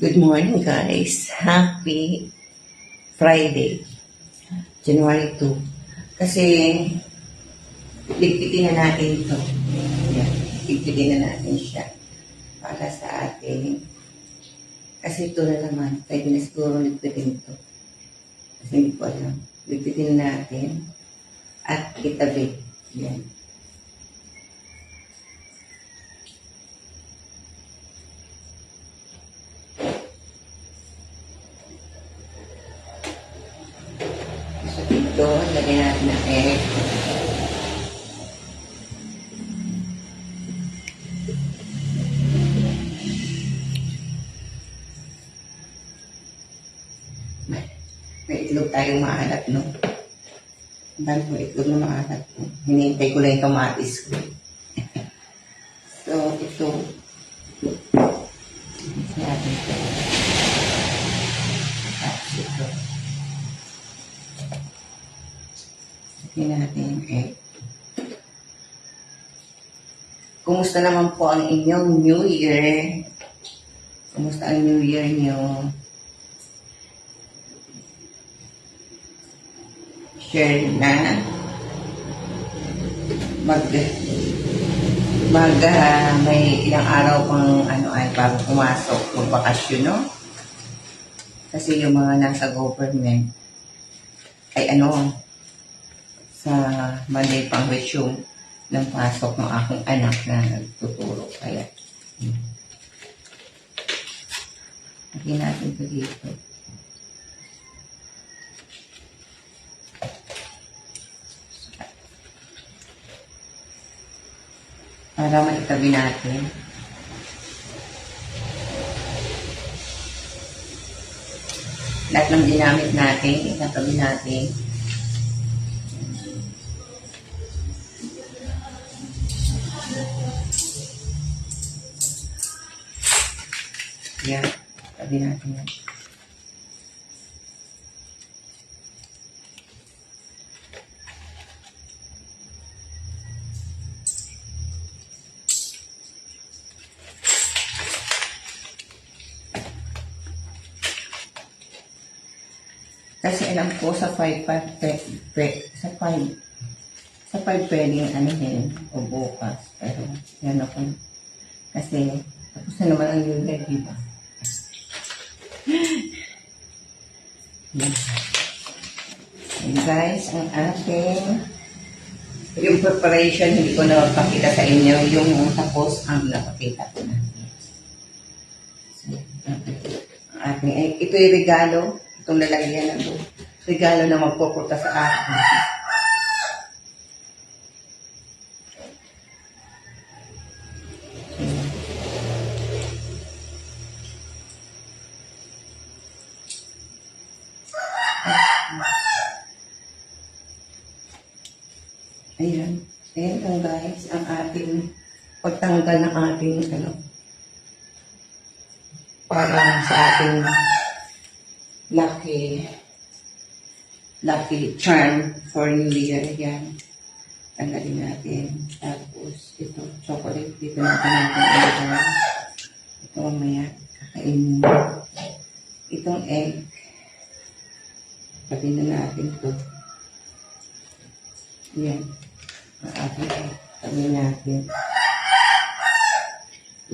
Good morning, guys. Happy Friday, January 2. Kasi, ligpitin na natin ito. Yan. Ligpitin na natin siya para sa ating. Kasi ito na naman. Pwede na siguro ligpitin ito. Kasi hindi ko alam. Ligpitin na natin at itabi. Yan. So, dito, lagyan natin ng egg. May itlog tayong maalat, no? Ang dami kong itlog na maalat. Hinihintay ko lang yung kamatis ko. So, ito. Natin ito. Tapos ito. Sabihin natin yung egg. Kumusta naman po ang inyong New Year? Kumusta ang New Year nyo? Share na may ilang araw pang ay bago pumasok magbakasyon, no? Kasi yung mga nasa government ay sa Monday pang resume ng pasok ng aking anak na nagtuturo. Kaya lagyan natin ito dito. Para maitabi natin. Lahat ng ginamit natin, itatabi natin. Yan, tabi natin yan. Kasi alam ko sa 5 pwedeng o bukas. Pero yan ako. Kasi tapos na naman ang New Year, diba? And guys, ang ating yung preparation, hindi ko na magpakita sa inyo. Yung tapos ang napakita ko na. So, ang ating, ito yung regalo. Itong lalagyan na ito. Regalo na magpupunta sa akin. Ayan. Ayan lang guys, ang ating pagtanggal ng ating para sa ating lucky charm for New Year. Yan. Tanggalin natin. Tapos, ito, chocolate. Dito natin ilagay. Ito mamaya. Kakainin. Itong egg. Tabi na natin ito. Yan. Ang ating egg. Tabi natin.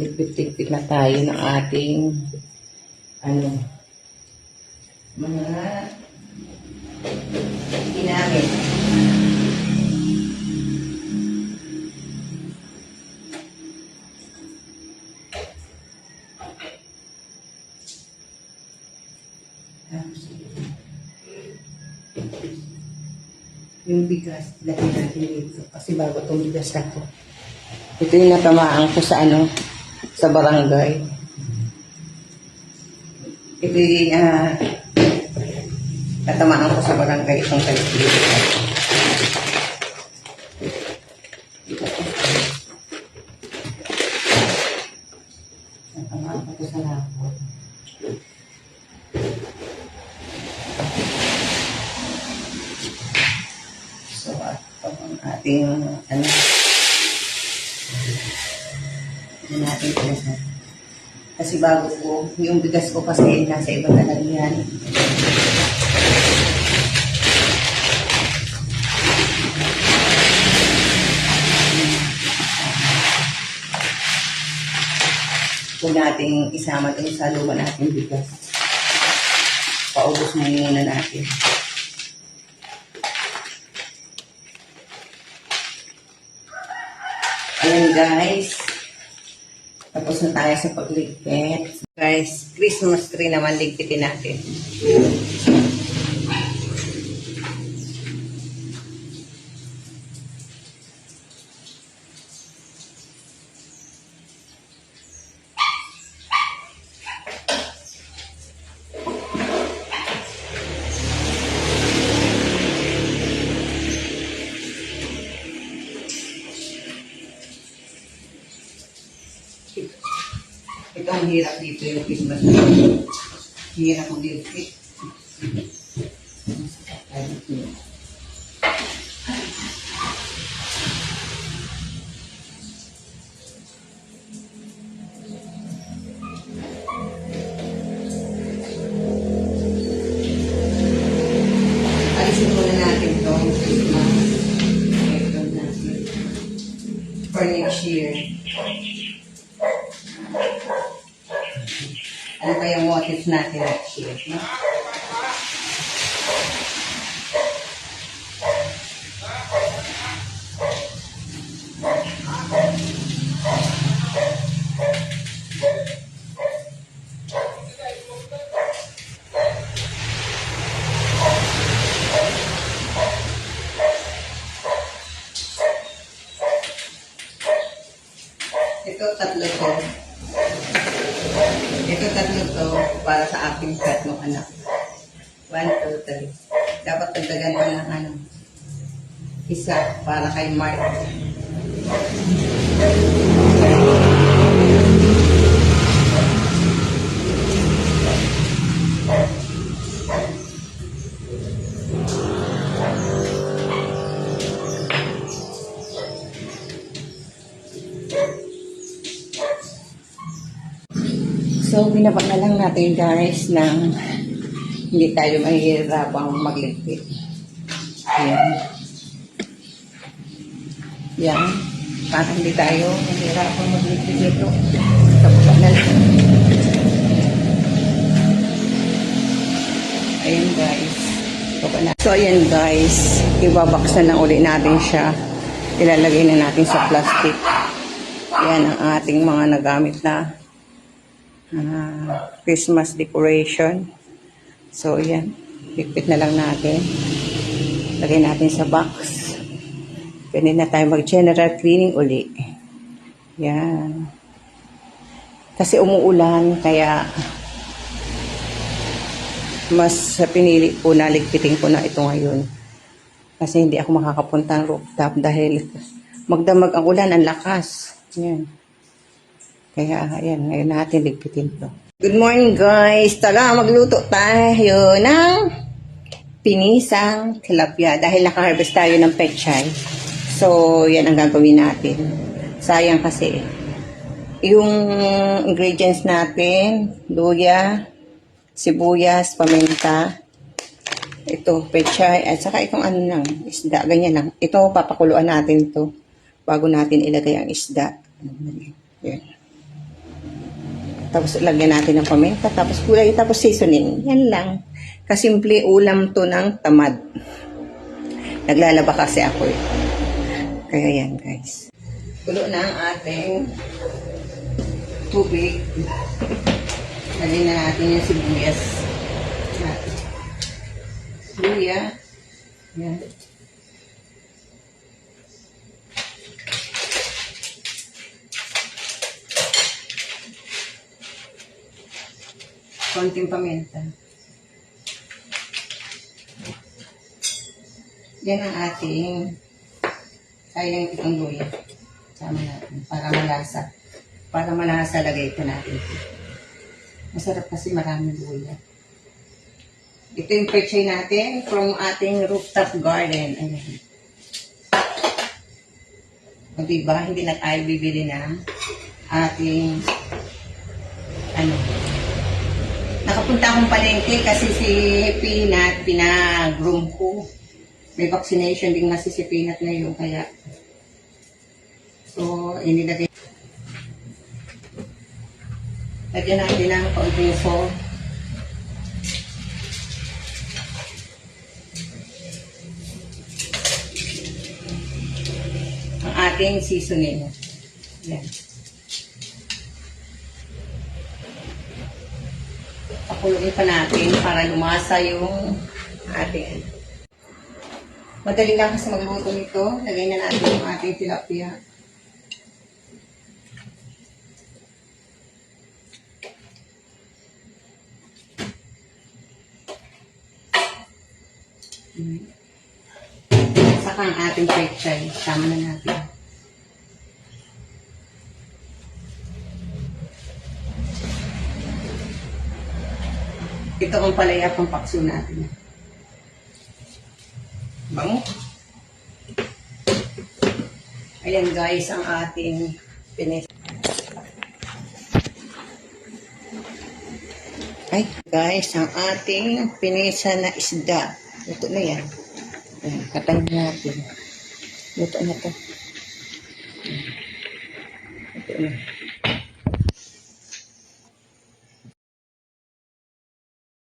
Lipit-lipit na tayo ng ating mga ginamit. Yung bigas, lagyan natin dito. Kasi bago itong bigas ako. Ito yung natamaan ko sa sa barangay. Ito yung natamaan ko sa barangay itong kalipili. Natamaan ko sa lapot. So, ito ang ating natin pinasan. Kasi bago ko, yung bigas ko kasi nasa ibang lalagyan. Kung natin isama ito sa luma natin bigas. Paubos na muna natin. Ayan guys. Tapos na tayo sa pagligpit. Guys, Christmas tree naman ligpitin natin. Ito ang hirap dito yung Christmas tree. Hirap ang ligpit. Alisin muna natin itong Christmas. Ito natin. For next year. Ano kayang motifs natin next year? No? Ito, tatlo to. Ito, tatlo to para sa aking tatlong anak. 1, 2, 3. Dapat tagdagan pa ng ano, isa para kay Mark. So, binaba na lang natin guys ng hindi tayo mahihirapang magligpit. Ayan. Yan. Para hindi tayo mahihirapang magligpit nito. Tapos na lang. Ayan guys. So, ayan guys. Ibabaksan lang ulit natin siya. Ilalagay na natin sa plastic. Yan ang ating mga nagamit na Christmas decoration. So, yan. Pipit na lang natin. Lagay natin sa box. Pwede na tayo mag-general cleaning uli. Yan. Kasi umuulan, kaya mas pinili po na ligpitin ko na ito ngayon. Kasi hindi ako makakapunta ng rooftop dahil magdamag ang ulan, ang lakas. Yan. Kaya, ayan, ngayon natin ligpitin to. Good morning, guys. Tara, magluto tayo ng pinisang tilapia. Dahil naka-harvest tayo ng pechay. So, yan ang gagawin natin. Sayang kasi. Yung ingredients natin, luya, sibuyas, paminta, ito, pechay, at saka itong ano lang, isda, ganyan lang. Ito, papakuluan natin to bago natin ilagay ang isda. Yan. Tapos lagyan natin ng paminta, tapos kulay, tapos seasoning. Yan lang. Kasimple ulam to ng tamad. Naglalaba kasi ako eh. Kaya yan guys. Kulo na ang ating tubig. Lagyan na natin yung sibuyas. Luya. Yan. Konting paminta. Yan ang ating sayang itong luya. Sama natin para malasa. Para malasa, lagay ito natin. Masarap kasi maraming luya. Ito yung pechay natin from ating rooftop garden. Ayan. O diba, hindi na tayo bibili ng ating ano, nakapunta akong palengke kasi si Peanut, pinag-groom ko. May vaccination din kasi si Peanut ngayon, kaya so, inilagay. Lagyan natin ng kaunting salt. Ang ating seasoning. Yan. Pakuluin pa natin para lumasa yung ating. Madali lang kasi magluto nito. Lagay na natin yung ating tilapia. Saka ang ating pechay. Tama na natin. Ito ang palaya pang pakso natin. Bango. Ayan guys, ang ating pinesa. Ay guys, ang ating pinesa na isda. Ito na yan. Ayan, katangin natin. Luto na to. Ito na.